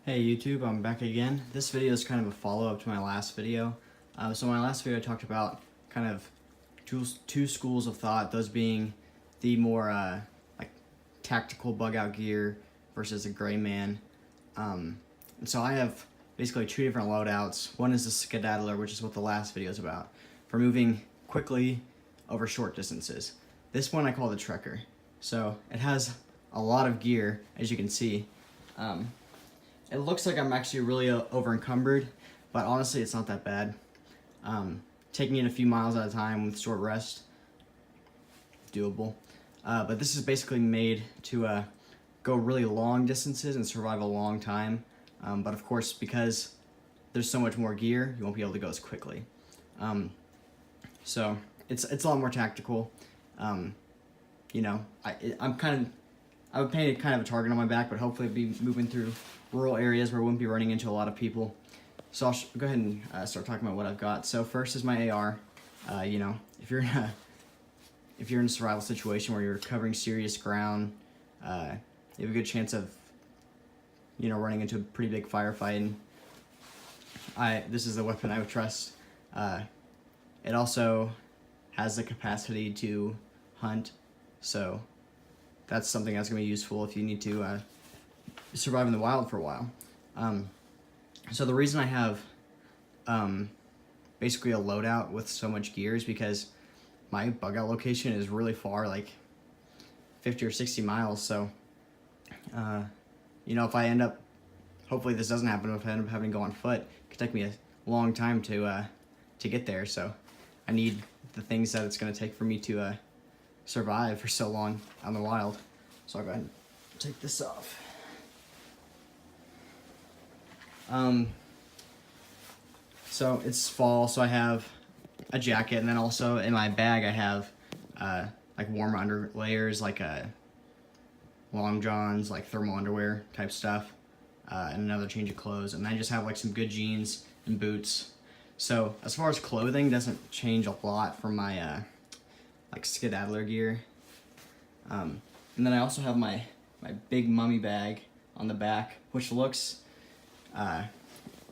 Hey YouTube, I'm back again. This video is kind of a follow-up to my last video. So in my last video I talked about kind of two schools of thought, those being the more like tactical bug out gear versus a gray man. And so I have basically two different loadouts. One is the skedaddler, which is what the last video is about, for moving quickly over short distances. This one I call the trekker. So it has a lot of gear, as you can see. It looks like I'm actually really over encumbered, but honestly it's not that bad. Taking it a few miles at a time with short rest, doable. But this is basically made to go really long distances and survive a long time. But of course, because there's so much more gear, you won't be able to go as quickly. So it's a lot more tactical. You know, I would paint kind of a target on my back, but hopefully I'd be moving through rural areas where I wouldn't be running into a lot of people. So I'll go ahead and start talking about what I've got. So first is my AR. You know, if you're in a survival situation where you're covering serious ground, you have a good chance of, you know, running into a pretty big firefight. And this is the weapon I would trust. It also has the capacity to hunt, so that's something that's going to be useful if you need to survive in the wild for a while. So the reason I have basically a loadout with so much gear is because my bug out location is really far, like 50 or 60 miles. So, you know, if I end up, hopefully this doesn't happen, if I end up having to go on foot, it could take me a long time to get there. So I need the things that it's going to take for me to survive for so long out in the wild. So I'll go ahead and take this off. So it's fall, so I have a jacket, and then also in my bag I have like warmer under layers, like long johns, like thermal underwear type stuff, and another change of clothes, and I just have like some good jeans and boots. So as far as clothing, doesn't change a lot from my like skedaddler gear. And then I also have my big mummy bag on the back, which looks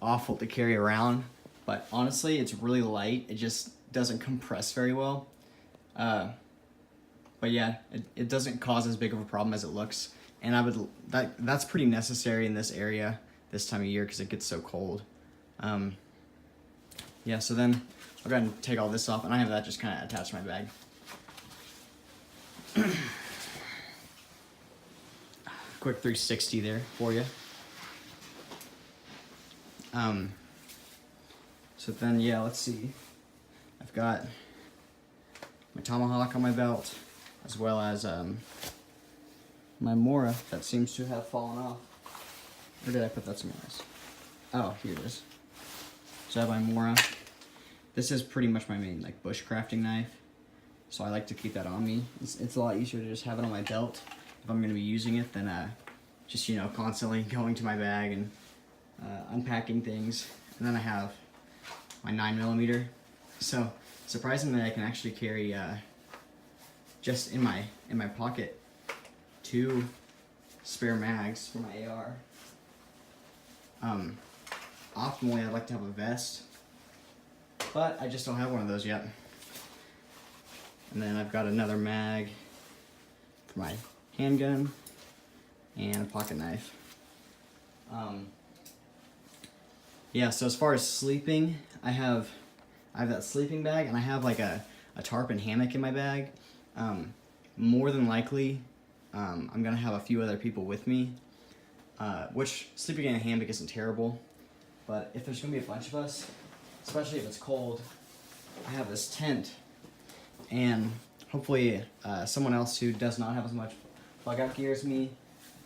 awful to carry around, but honestly it's really light. It just doesn't compress very well. But yeah, it doesn't cause as big of a problem as it looks, and that's pretty necessary in this area this time of year because it gets so cold. Yeah, so then I'll go ahead and take all this off, and I have that just kind of attached to my bag. Quick 360 there for you. So then, yeah, let's see. I've got my tomahawk on my belt, as well as my Mora that seems to have fallen off. Where did I put that somewhere else? Oh, here it is. So I have my Mora. This is pretty much my main like bushcrafting knife, so I like to keep that on me. It's a lot easier to just have it on my belt if I'm going to be using it than just, you know, constantly going to my bag and unpacking things. And then I have my 9mm. So surprisingly, I can actually carry just in my pocket 2 spare mags for my AR. Optimally, I'd like to have a vest, but I just don't have one of those yet. And then I've got another mag for my handgun and a pocket knife. Yeah, so as far as sleeping, I have that sleeping bag, and I have like a tarp and hammock in my bag. More than likely, I'm gonna have a few other people with me, which sleeping in a hammock isn't terrible, but if there's gonna be a bunch of us, especially if it's cold, I have this tent, and hopefully someone else who does not have as much bug out gear as me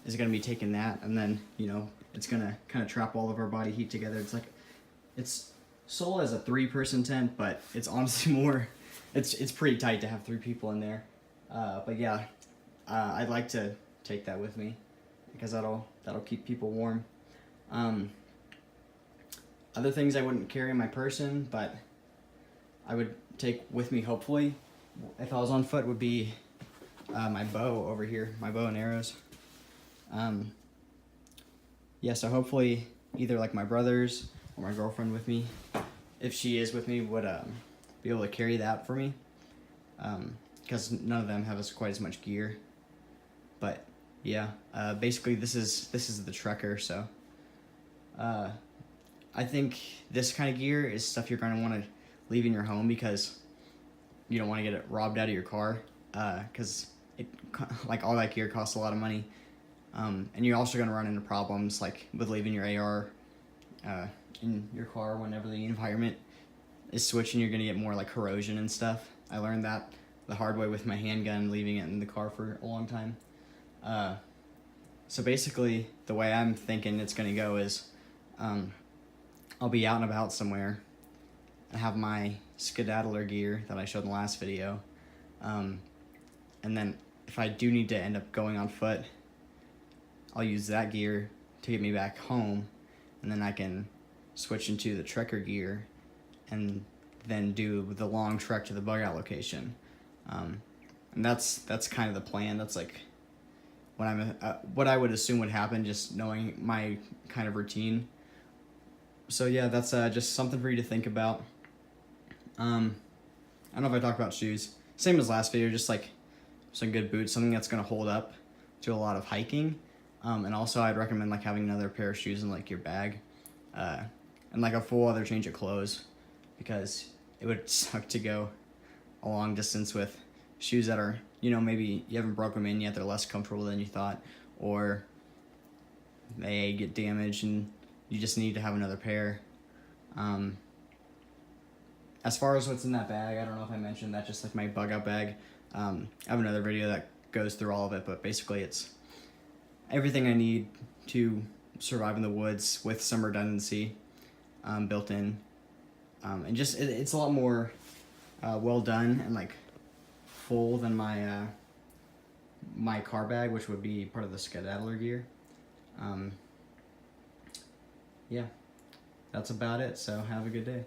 is gonna be taking that, and then, you know, it's gonna kind of trap all of our body heat together. It's sold as a 3-person tent, but it's honestly more, it's pretty tight to have 3 people in there. But yeah, I'd like to take that with me because that'll keep people warm. Other things I wouldn't carry in my person, but I would take with me hopefully if I was on foot, would be my bow over here, my bow and arrows. yeah, so hopefully either like my brothers or my girlfriend with me, if she is with me, would be able to carry that for me, because none of them have quite as much gear. But yeah, basically this is the Trekker. So I think this kind of gear is stuff you're going to want to leave in your home because you don't want to get it robbed out of your car, because it, like, all that gear costs a lot of money, and you're also going to run into problems like with leaving your AR in your car whenever the environment is switching. You're going to get more like corrosion and stuff. I learned that the hard way with my handgun, leaving it in the car for a long time. So basically the way I'm thinking it's going to go is I'll be out and about somewhere and have my skedaddler gear that I showed in the last video, and then if I do need to end up going on foot, I'll use that gear to get me back home, and then I can switch into the Trekker gear and then do the long trek to the bug out location. And that's kind of the plan. That's like what I would assume would happen, just knowing my kind of routine. So yeah, that's just something for you to think about. I don't know if I talked about shoes. Same as last video, just like some good boots, something that's gonna hold up to a lot of hiking. And also I'd recommend like having another pair of shoes in like your bag, and like a full other change of clothes, because it would suck to go a long distance with shoes that are, maybe you haven't broken them in yet, they're less comfortable than you thought, or they get damaged and you just need to have another pair. As far as what's in that bag, I don't know if I mentioned that, just like my bug out bag. I have another video that goes through all of it, but basically it's everything I need to survive in the woods with some redundancy built in. And just, it's a lot more well done and like full than my my car bag, which would be part of the skedaddler gear. Yeah, that's about it, so have a good day.